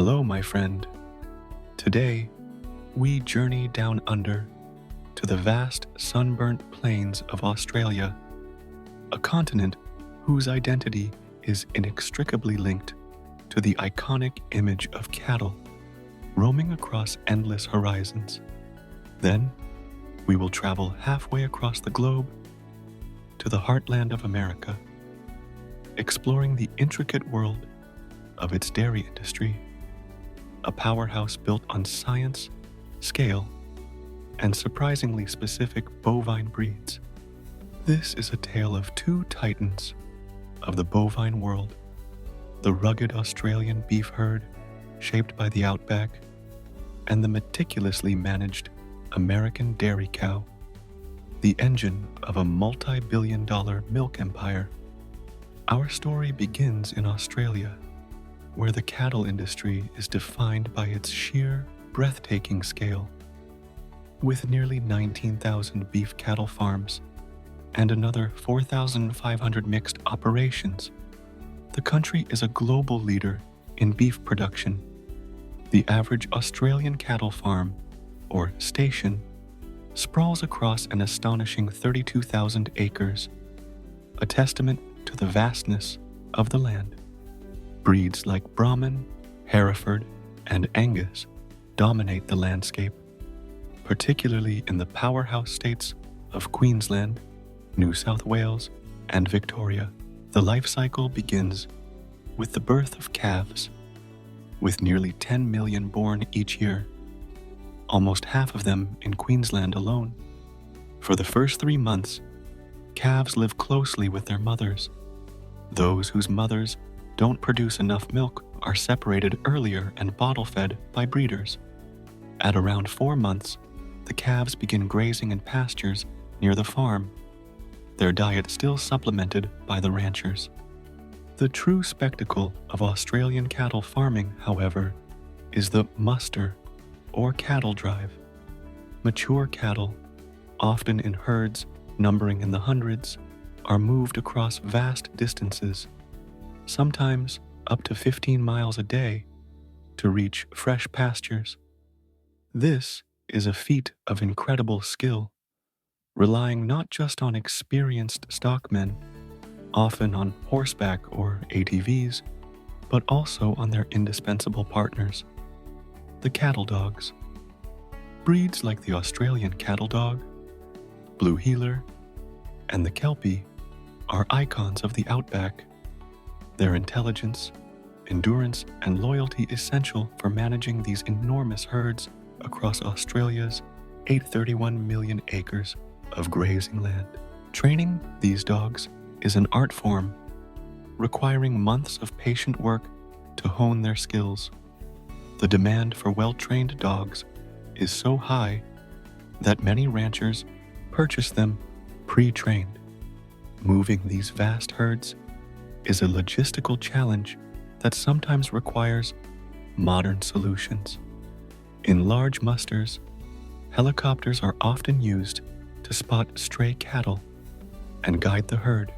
Hello, my friend. Today, we journey down under to the vast sunburnt plains of Australia, a continent whose identity is inextricably linked to the iconic image of cattle roaming across endless horizons. Then, we will travel halfway across the globe to the heartland of America, exploring the intricate world of its dairy industry, a powerhouse built on science, scale, and surprisingly specific bovine breeds. This is a tale of two titans of the bovine world, the rugged Australian beef herd shaped by the outback, and the meticulously managed American dairy cow, the engine of a multi-billion-dollar milk empire. Our story begins in Australia, where the cattle industry is defined by its sheer, breathtaking scale. With nearly 19,000 beef cattle farms and another 4,500 mixed operations, the country is a global leader in beef production. The average Australian cattle farm, or station, sprawls across an astonishing 32,000 acres, a testament to the vastness of the land. Breeds like Brahman, Hereford, and Angus dominate the landscape, particularly in the powerhouse states of Queensland, New South Wales, and Victoria. The life cycle begins with the birth of calves, with nearly 10 million born each year, almost half of them in Queensland alone. For the first 3 months, calves live closely with their mothers. Those whose mothers don't produce enough milk are separated earlier and bottle-fed by breeders. At around 4 months, the calves begin grazing in pastures near the farm, their diet still supplemented by the ranchers. The true spectacle of Australian cattle farming, however, is the muster, or cattle drive. Mature cattle, often in herds numbering in the hundreds, are moved across vast distances, sometimes up to 15 miles a day, to reach fresh pastures. This is a feat of incredible skill, relying not just on experienced stockmen, often on horseback or ATVs, but also on their indispensable partners, the cattle dogs. Breeds like the Australian cattle dog, blue heeler, and the kelpie are icons of the outback. Their intelligence, endurance, and loyalty essential for managing these enormous herds across Australia's 831 million acres of grazing land. Training these dogs is an art form, requiring months of patient work to hone their skills. The demand for well-trained dogs is so high that many ranchers purchase them pre-trained. Moving these vast herds is a logistical challenge that sometimes requires modern solutions. In large musters, helicopters are often used to spot stray cattle and guide the herd,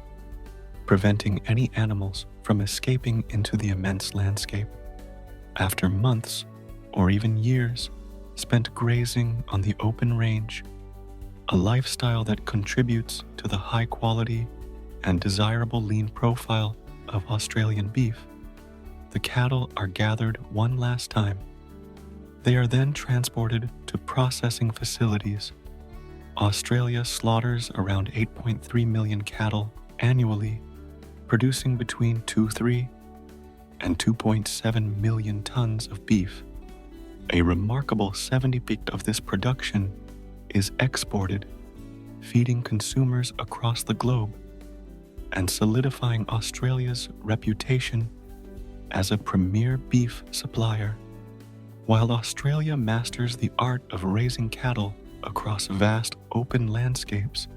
preventing any animals from escaping into the immense landscape. After months, or even years, spent grazing on the open range, a lifestyle that contributes to the high quality and desirable lean profile of Australian beef, the cattle are gathered one last time. They are then transported to processing facilities. Australia slaughters around 8.3 million cattle annually, producing between 2.3 and 2.7 million tons of beef. A remarkable 70% of this production is exported, feeding consumers across the globe and solidifying Australia's reputation as a premier beef supplier. While Australia masters the art of raising cattle across vast open landscapes,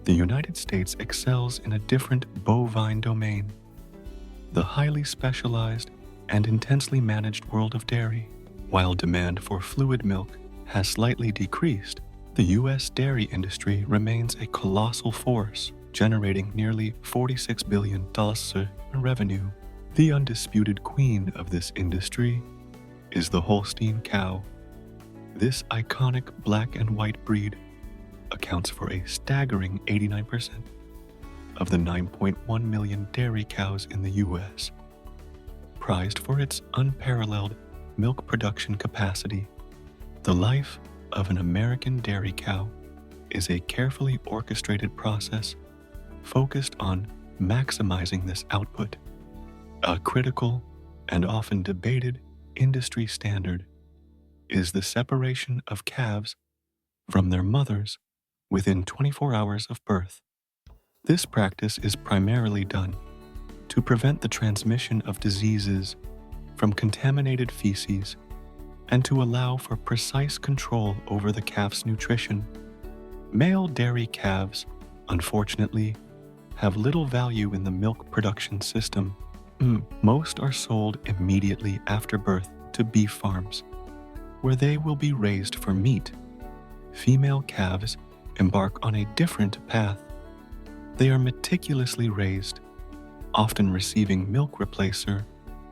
the United States excels in a different bovine domain, the highly specialized and intensely managed world of dairy. While demand for fluid milk has slightly decreased, the U.S. dairy industry remains a colossal force, generating nearly $46 billion in revenue. The undisputed queen of this industry is the Holstein cow. This iconic black and white breed accounts for a staggering 89% of the 9.1 million dairy cows in the U.S. Prized for its unparalleled milk production capacity, the life of an American dairy cow is a carefully orchestrated process focused on maximizing this output. A critical and often debated industry standard is the separation of calves from their mothers within 24 hours of birth. This practice is primarily done to prevent the transmission of diseases from contaminated feces and to allow for precise control over the calf's nutrition. Male dairy calves, unfortunately, have little value in the milk production system. Most are sold immediately after birth to beef farms, where they will be raised for meat. Female calves embark on a different path. They are meticulously raised, often receiving milk replacer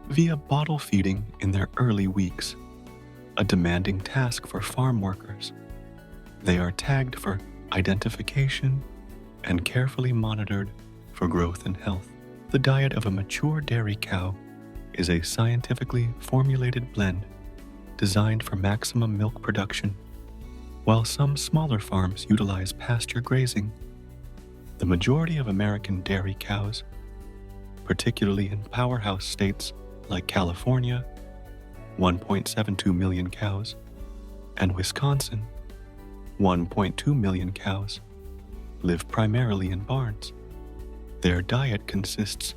via bottle feeding in their early weeks, a demanding task for farm workers. They are tagged for identification and carefully monitored for growth and health. The diet of a mature dairy cow is a scientifically formulated blend designed for maximum milk production. While some smaller farms utilize pasture grazing, the majority of American dairy cows, particularly in powerhouse states like California, 1.72 million cows, and Wisconsin, 1.2 million cows, live primarily in barns. Their diet consists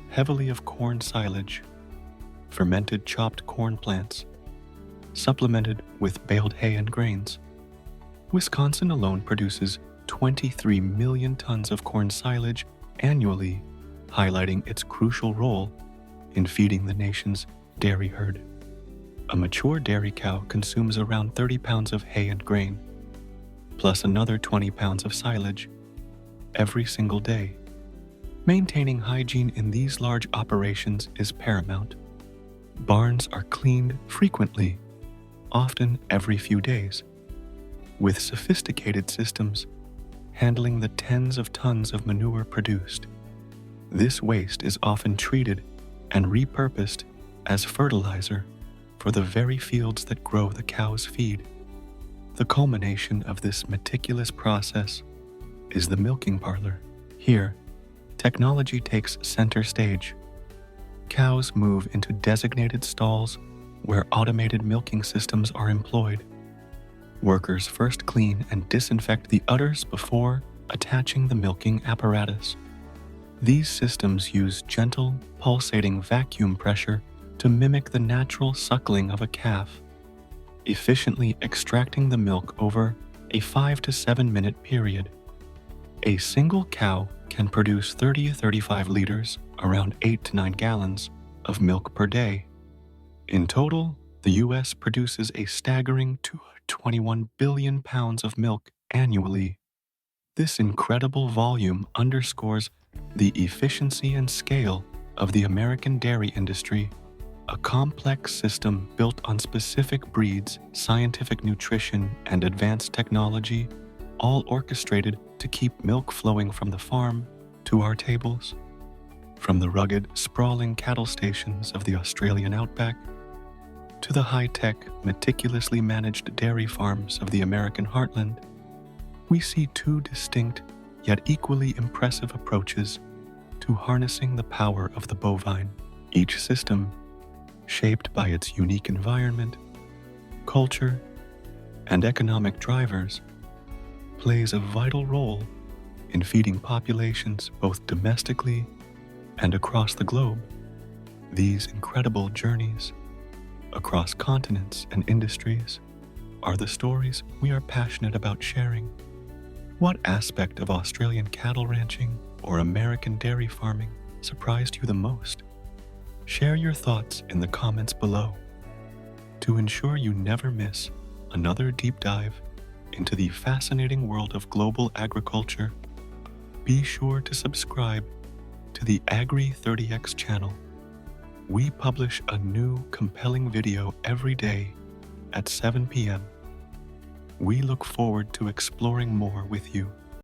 heavily of corn silage, fermented chopped corn plants, supplemented with baled hay and grains. Wisconsin alone produces 23 million tons of corn silage annually, highlighting its crucial role in feeding the nation's dairy herd. A mature dairy cow consumes around 30 pounds of hay and grain, plus another 20 pounds of silage, every single day. Maintaining hygiene in these large operations is paramount. Barns are cleaned frequently, often every few days, with sophisticated systems handling the tens of tons of manure produced. This waste is often treated and repurposed as fertilizer for the very fields that grow the cow's feed. The culmination of this meticulous process is the milking parlor. Here, technology takes center stage. Cows move into designated stalls where automated milking systems are employed. Workers first clean and disinfect the udders before attaching the milking apparatus. These systems use gentle, pulsating vacuum pressure to mimic the natural suckling of a calf, efficiently extracting the milk over a 5 to 7 minute period. A single cow can produce 30 to 35 liters, around 8 to 9 gallons, of milk per day. In total, the U.S. produces a staggering 21 billion pounds of milk annually. This incredible volume underscores the efficiency and scale of the American dairy industry, a complex system built on specific breeds, scientific nutrition, and advanced technology, all orchestrated to keep milk flowing from the farm to our tables. From the rugged, sprawling cattle stations of the Australian outback to the high-tech, meticulously managed dairy farms of the American heartland, we see two distinct yet equally impressive approaches to harnessing the power of the bovine. Each system, shaped by its unique environment, culture, and economic drivers, plays a vital role in feeding populations both domestically and across the globe. These incredible journeys across continents and industries are the stories we are passionate about sharing. What aspect of Australian cattle ranching or American dairy farming surprised you the most? Share your thoughts in the comments below. To ensure you never miss another deep dive into the fascinating world of global agriculture, be sure to subscribe to the Agri30X channel, We publish a new, compelling video every day at 7 p.m. We look forward to exploring more with you.